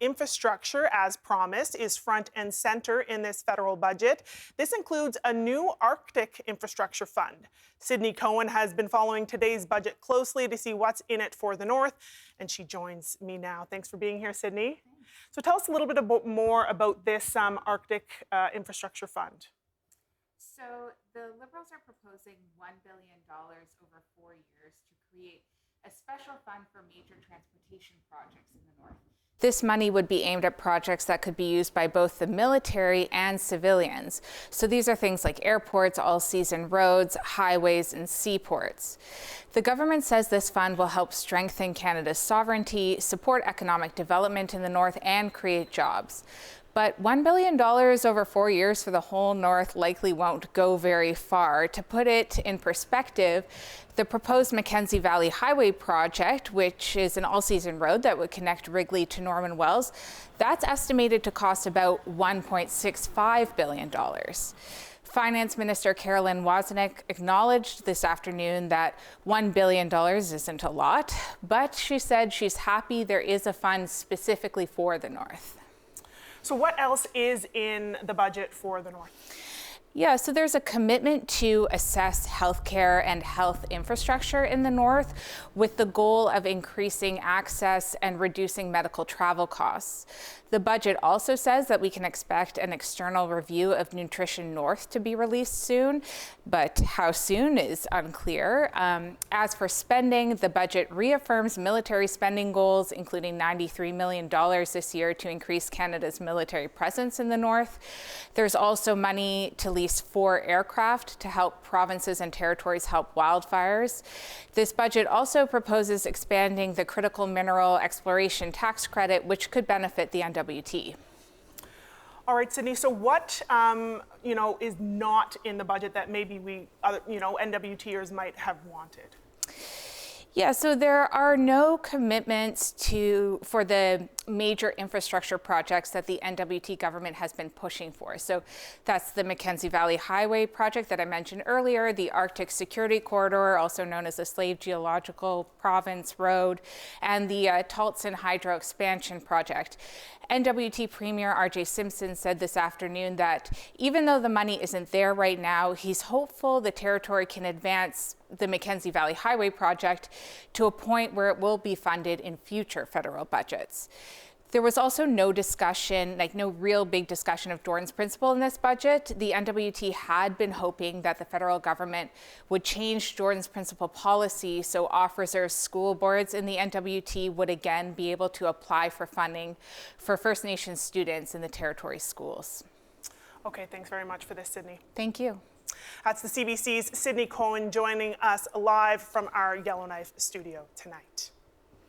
infrastructure, as promised, is front and center in this federal budget. This includes a new Arctic infrastructure fund. Sidney Cohen has been following today's budget closely to see what's in it for the North, and she joins me now. Thanks for being here, Sidney. So tell us a little bit more about this Arctic infrastructure fund. So the Liberals are proposing $1 billion over 4 years to create a special fund for major transportation projects in the North. This money would be aimed at projects that could be used by both the military and civilians. So these are things like airports, all-season roads, highways, and seaports. The government says this fund will help strengthen Canada's sovereignty, support economic development in the North, and create jobs. But $1 billion over 4 years for the whole North likely won't go very far. To put it in perspective, the proposed Mackenzie Valley Highway project, which is an all-season road that would connect Wrigley to Norman Wells, that's estimated to cost about $1.65 billion. Finance Minister Carolyn Wozniak acknowledged this afternoon that $1 billion isn't a lot, but she said she's happy there is a fund specifically for the North. So what else is in the budget for the North? Yeah, so there's a commitment to assess healthcare and health infrastructure in the North with the goal of increasing access and reducing medical travel costs. The budget also says that we can expect an external review of Nutrition North to be released soon, but how soon is unclear. As for spending, the budget reaffirms military spending goals, including $93 million this year to increase Canada's military presence in the North. There's also money to lease 4 aircraft to help provinces and territories help wildfires. This budget also proposes expanding the critical mineral exploration tax credit, which could benefit the NWT. All right, Sidney. So what is not in the budget that maybe NWTers might have wanted? Yeah, so there are no commitments for the major infrastructure projects that the NWT government has been pushing for. So that's the Mackenzie Valley Highway project that I mentioned earlier, the Arctic Security Corridor, also known as the Slave Geological Province Road, and the Taltson Hydro Expansion Project. NWT Premier R.J. Simpson said this afternoon that even though the money isn't there right now, he's hopeful the territory can advance the Mackenzie Valley Highway project to a point where it will be funded in future federal budgets. There was also no discussion, no real big discussion of Jordan's Principle in this budget. The NWT had been hoping that the federal government would change Jordan's Principle policy so off-reserve school boards in the NWT would again be able to apply for funding for First Nations students in the territory schools. Okay, thanks very much for this, Sidney. Thank you. That's the CBC's Sidney Cohen joining us live from our Yellowknife studio tonight.